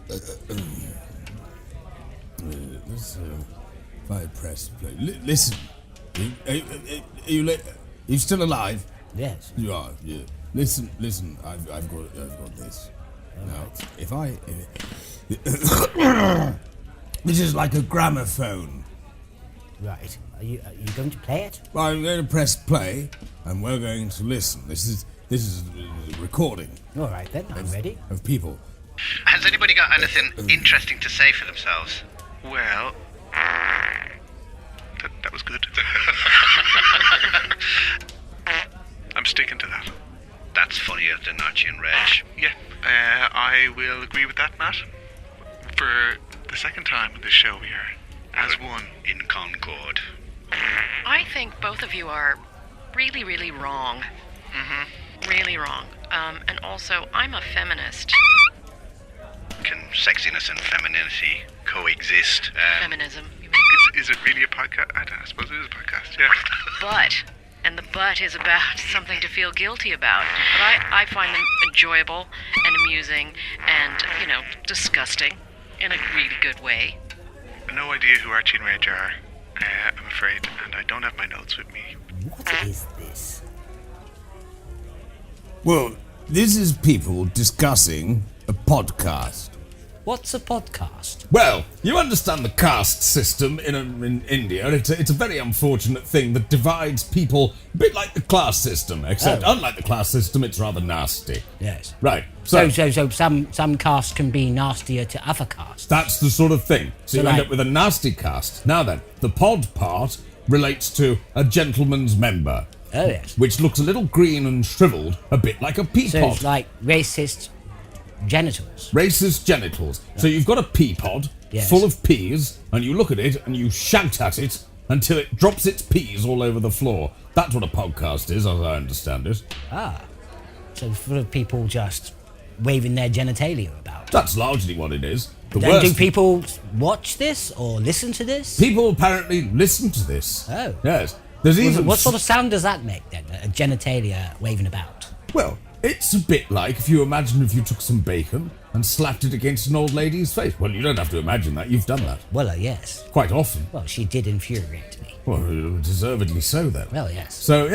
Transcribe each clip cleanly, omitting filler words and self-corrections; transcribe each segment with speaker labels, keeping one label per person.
Speaker 1: If I press play, listen. Are you still alive?
Speaker 2: Yes.
Speaker 1: You are. Yeah. Listen. I've got this. Now, if this is like a gramophone.
Speaker 2: Right. Are you going to play it?
Speaker 1: Well, I'm going to press play, and we're going to listen. This is a recording.
Speaker 2: All right then. I'm ready.
Speaker 1: Of people.
Speaker 3: Has anybody got anything interesting to say for themselves?
Speaker 4: Well, that was good. I'm sticking to that.
Speaker 3: That's funnier than Archie and Reg.
Speaker 4: Yeah, I will agree with that, Matt. For the second time in this show here, as one.
Speaker 3: In Concord.
Speaker 5: I think both of you are really, really wrong. Really wrong. And also, I'm a feminist.
Speaker 3: Can sexiness and femininity coexist?
Speaker 5: Feminism.
Speaker 4: Is it really a podcast? I suppose it is a podcast, yeah.
Speaker 5: And the but is about something to feel guilty about. But I find them enjoyable and amusing and, disgusting in a really good way.
Speaker 4: No idea who Archie and Reg are, I'm afraid, and I don't have my notes with me.
Speaker 2: What is this?
Speaker 1: Well, this is people discussing a podcast.
Speaker 2: What's a podcast?
Speaker 1: Well, you understand the caste system in India. It's a very unfortunate thing that divides people a bit like the class system, except unlike the class system, it's rather nasty.
Speaker 2: Yes.
Speaker 1: Right.
Speaker 2: So some castes can be nastier to other castes.
Speaker 1: That's the sort of thing. So you end up with a nasty caste. Now then, the pod part relates to a gentleman's member.
Speaker 2: Oh, yes.
Speaker 1: Which looks a little green and shriveled, a bit like a pea
Speaker 2: So
Speaker 1: pod.
Speaker 2: it's like racist genitals.
Speaker 1: Racist genitals. So you've got a pea pod full of peas, and you look at it and you shout at it until it drops its peas all over the floor. That's what a podcast is, as I understand it.
Speaker 2: Ah. So full of people just waving their genitalia about.
Speaker 1: That's largely what it is.
Speaker 2: Then do people watch this or listen to this?
Speaker 1: People apparently listen to this.
Speaker 2: Oh.
Speaker 1: Yes. There's even
Speaker 2: What sort of sound does that make then? A genitalia waving about?
Speaker 1: Well, it's a bit like if you took some bacon and slapped it against an old lady's face. Well, you don't have to imagine that. You've done that.
Speaker 2: Well, yes.
Speaker 1: Quite often.
Speaker 2: Well, she did infuriate me.
Speaker 1: Well, deservedly so, then.
Speaker 2: Well, yes.
Speaker 1: So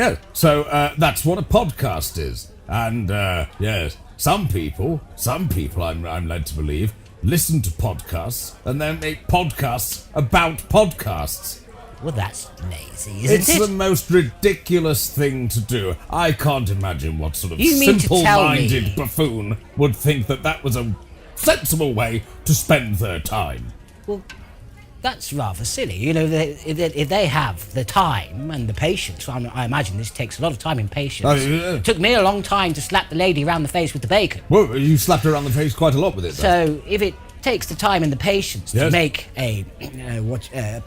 Speaker 1: that's what a podcast is. And, yes, some people, I'm led to believe, listen to podcasts and then make podcasts about podcasts.
Speaker 2: Well, that's lazy, isn't it?
Speaker 1: It's the most ridiculous thing to do. I can't imagine what sort of
Speaker 2: You mean to tell
Speaker 1: simple-minded
Speaker 2: me-
Speaker 1: buffoon would think that was a sensible way to spend their time.
Speaker 2: Well, that's rather silly. If they have the time and the patience, I imagine this takes a lot of time and patience.
Speaker 1: Oh, yeah.
Speaker 2: It took me a long time to slap the lady around the face with the bacon.
Speaker 1: Well, you slapped her around the face quite a lot with it, though.
Speaker 2: So if it takes the time and the patience to make a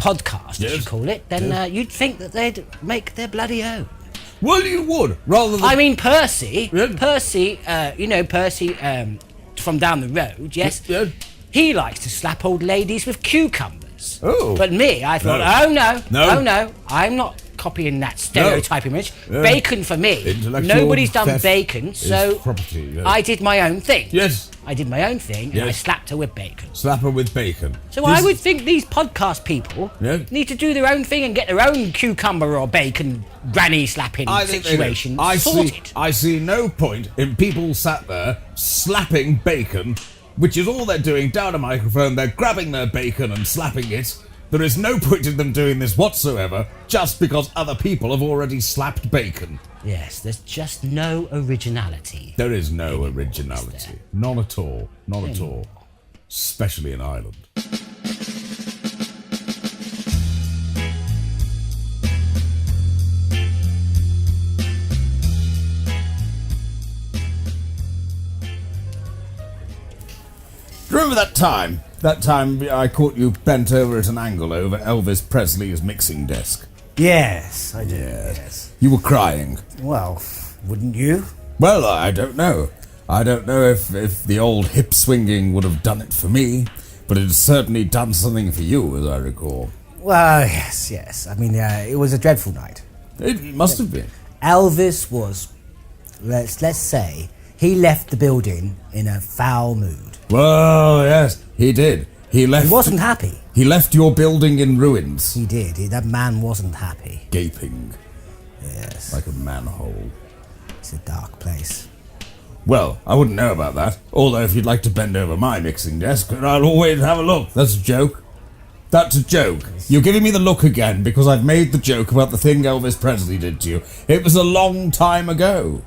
Speaker 2: podcast, as you call it, then you'd think that they'd make their bloody own.
Speaker 1: Well, you would, rather than...
Speaker 2: I mean, Percy,
Speaker 1: Yeah.
Speaker 2: Percy from down the road, yes?
Speaker 1: Yeah.
Speaker 2: He likes to slap old ladies with cucumbers.
Speaker 1: Oh.
Speaker 2: But me, I thought, I'm not copying that stereotype image.
Speaker 1: Yeah.
Speaker 2: Bacon for me.
Speaker 1: Intellectual
Speaker 2: Nobody's done
Speaker 1: theft
Speaker 2: bacon,
Speaker 1: is
Speaker 2: so
Speaker 1: property, yes.
Speaker 2: I did my own thing.
Speaker 1: Yes.
Speaker 2: I did my own thing, and
Speaker 1: Yes.
Speaker 2: I slapped her with bacon.
Speaker 1: Slap her with bacon.
Speaker 2: So I would think these podcast people need to do their own thing and get their own cucumber or bacon granny slapping situation sorted.
Speaker 1: I see no point in people sat there slapping bacon, which is all they're doing down a microphone. They're grabbing their bacon and slapping it. There is no point in them doing this whatsoever, just because other people have already slapped bacon.
Speaker 2: Yes, there's just no originality.
Speaker 1: There is no originality. None at all. Not at all. Especially in Ireland. Remember that time? That time I caught you bent over at an angle over Elvis Presley's mixing desk.
Speaker 2: Yes, I do.
Speaker 1: Yes. You were crying.
Speaker 2: Well, wouldn't you?
Speaker 1: Well, I don't know. I don't know if the old hip swinging would have done it for me, but it has certainly done something for you, as I recall.
Speaker 2: Well, yes. I mean, it was a dreadful night.
Speaker 1: It must have been.
Speaker 2: Elvis was, let's say, he left the building in a foul mood.
Speaker 1: Well, yes, he did. He
Speaker 2: wasn't happy.
Speaker 1: He left your building in ruins.
Speaker 2: He did. That man wasn't happy.
Speaker 1: Gaping.
Speaker 2: Yes.
Speaker 1: Like a manhole.
Speaker 2: It's a dark place.
Speaker 1: Well, I wouldn't know about that. Although if you'd like to bend over my mixing desk, I'll always have a look. That's a joke. That's a joke. You're giving me the look again because I've made the joke about the thing Elvis Presley did to you. It was a long time ago.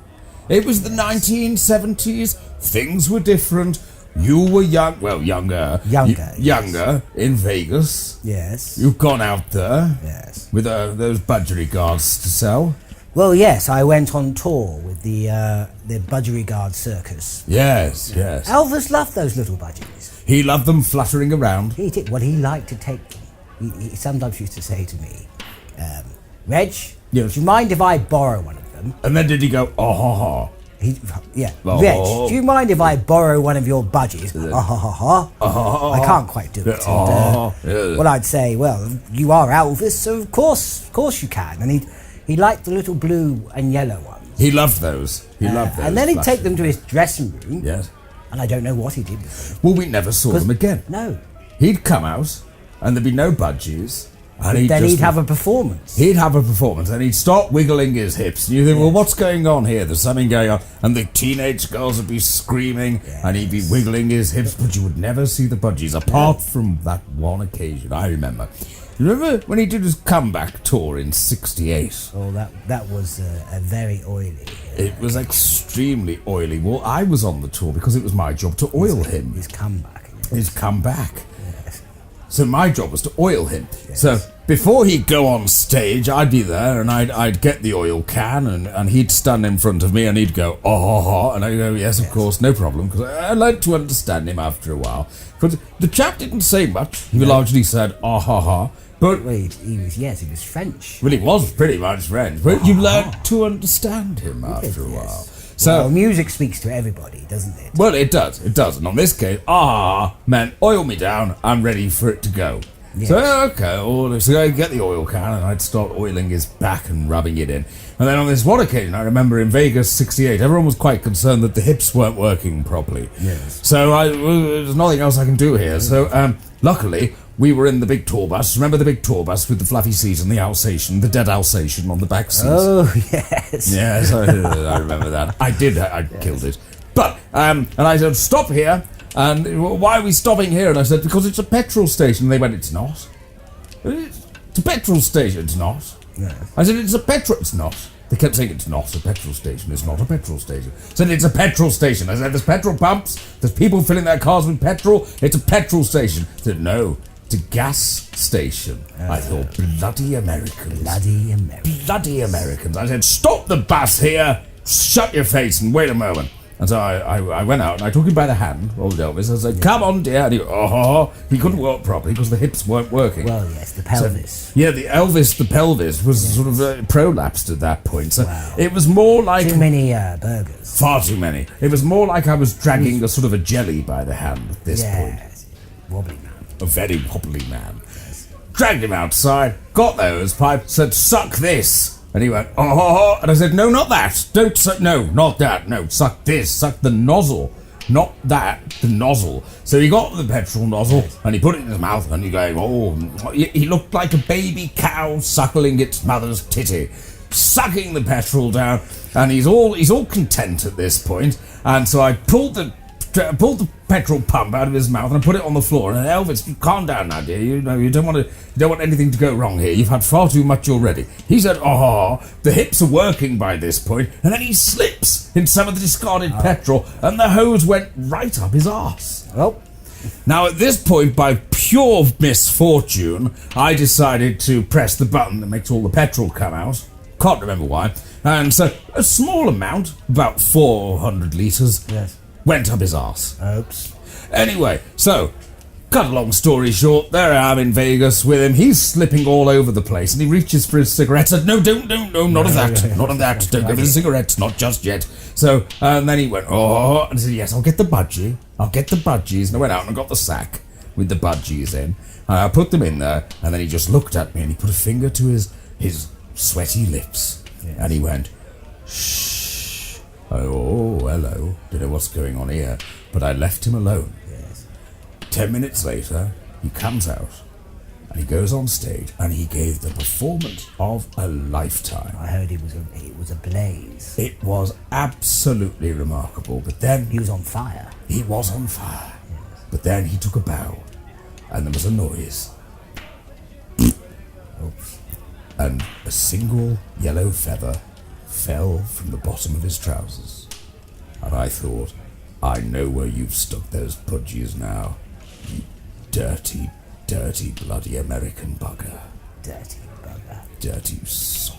Speaker 1: It was the 1970s. Things were different. You were young. Well, younger. Younger in Vegas.
Speaker 2: Yes.
Speaker 1: You've gone out there.
Speaker 2: Yes.
Speaker 1: With those budgerigars to sell.
Speaker 2: Well, yes, I went on tour with the Budgerigard Circus.
Speaker 1: Yes, yes.
Speaker 2: Elvis loved those little budgies.
Speaker 1: He loved them fluttering around.
Speaker 2: He did. Well, he liked to take them. He sometimes used to say to me, Reg,
Speaker 1: yes.
Speaker 2: Do you mind if I borrow one of them?
Speaker 1: And then did he go, oh, ha, ha?
Speaker 2: Reg, do you mind if I borrow one of your budgies? I can't quite do it. Well, I'd say, well, you are Elvis, so of course you can. And he liked the little blue and yellow ones.
Speaker 1: He loved those. He loved those.
Speaker 2: And then he'd take them to his dressing room.
Speaker 1: Yes.
Speaker 2: And I don't know what he did with them.
Speaker 1: Well, we never saw them again.
Speaker 2: No.
Speaker 1: He'd come out, and there'd be no budgies. And
Speaker 2: he'd have a performance.
Speaker 1: He'd have a performance, and he'd start wiggling his hips. And you think, well, what's going on here? There's something going on. And the teenage girls would be screaming, and he'd be wiggling his hips, but you would never see the budgies, apart from that one occasion, I remember. You remember when he did his comeback tour in '68?
Speaker 2: Oh, that was a very oily.
Speaker 1: It was extremely oily. Well, I was on the tour because it was my job to oil him.
Speaker 2: His comeback.
Speaker 1: His comeback.
Speaker 2: Yes.
Speaker 1: So my job was to oil him.
Speaker 2: Yes.
Speaker 1: So before he'd go on stage, I'd be there and I'd get the oil can and he'd stand in front of me and he'd go, oh, ha, ha. And I'd go, yes, of course, no problem. Because I learned to understand him after a while. But the chap didn't say much. He largely said, oh, ha, ha. But
Speaker 2: well, he was French.
Speaker 1: Well, he was pretty much French. But you learned to understand him after a while.
Speaker 2: So music speaks to everybody, doesn't it?
Speaker 1: Well, it does. And on this case, meant oil me down. I'm ready for it to go. Yes. So, okay, so I'd get the oil can and I'd start oiling his back and rubbing it in. And then on this one occasion, I remember in Vegas '68, everyone was quite concerned that the hips weren't working properly.
Speaker 2: Yes.
Speaker 1: So there's nothing else I can do here. So luckily, we were in the big tour bus. Remember the big tour bus with the fluffy seat and the Alsatian, the dead Alsatian on the back seat?
Speaker 2: Oh, yes.
Speaker 1: Yes, I remember that. I killed it. But, and I said, stop here. And why are we stopping here? And I said, because it's a petrol station. And they went, it's not. It's a petrol station. It's not.
Speaker 2: Yes.
Speaker 1: I said, it's a petrol. It's not. They kept saying it's not a petrol station. It's not a petrol station. I said, it's a petrol station. I said, there's petrol pumps. There's people filling their cars with petrol. It's a petrol station. I said, no. It's a gas station. I thought, bloody Americans. Bloody Americans. I said, stop the bus here. Shut your face and wait a moment. And so I went out and I took him by the hand, old Elvis. I said, come on, dear. And he couldn't walk properly because the hips weren't working.
Speaker 2: Well, yes, the pelvis.
Speaker 1: So, the pelvis was sort of prolapsed at that point. So it was more like...
Speaker 2: Too many burgers.
Speaker 1: Far too many. It was more like I was dragging a sort of a jelly by the hand at this point.
Speaker 2: Wobbly man.
Speaker 1: A very wobbly man. Yes. Dragged him outside, got the hose pipe, said, suck this. And he went, oh, and I said, no, not that. Don't suck, no, not that. No, suck this, suck the nozzle. Not that, the nozzle. So he got the petrol nozzle and he put it in his mouth and he going, oh, he looked like a baby cow suckling its mother's titty, sucking the petrol down. And he's all content at this point. And so I pulled the petrol pump out of his mouth and I put it on the floor. And Elvis, calm down now, dear. You don't want anything to go wrong here. You've had far too much already. He said, the hips are working by this point. And then he slips in some of the discarded petrol and the hose went right up his arse.
Speaker 2: Oh.
Speaker 1: Now at this point, by pure misfortune, I decided to press the button that makes all the petrol come out. Can't remember why. And so a small amount, about 400 litres.
Speaker 2: Yes.
Speaker 1: Went up his arse.
Speaker 2: Oops.
Speaker 1: Anyway, so, cut a long story short, there I am in Vegas with him. He's slipping all over the place, and he reaches for his cigarette. Said, no, don't, not of that, not of that. Don't give me the cigarettes, not just yet. So, and then he went, and I said, yes, I'll get the budgie. And I went out and I got the sack with the budgies in. And I put them in there, and then he just looked at me, and he put a finger to his sweaty lips. Yes. And he went, shh. Oh, hello. Don't know what's going on here. But I left him alone. 10 minutes later, he comes out and he goes on stage and he gave the performance of a lifetime.
Speaker 2: I heard it was a blaze.
Speaker 1: It was absolutely remarkable, but then
Speaker 2: He was on fire.
Speaker 1: he was on fire. But then he took a bow and there was a noise.
Speaker 2: Oops.
Speaker 1: And a single yellow feather fell from the bottom of his trousers. And I thought, I know where you've stuck those pudgies now, you dirty, dirty, bloody American bugger.
Speaker 2: Dirty bugger.
Speaker 1: Dirty sod.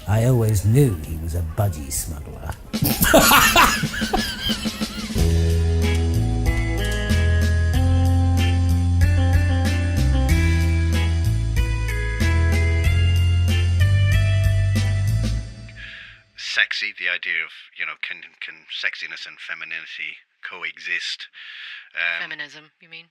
Speaker 2: I always knew he was a budgie smuggler.
Speaker 3: Sexy, the idea of, can sexiness and femininity coexist?
Speaker 5: Feminism, you mean?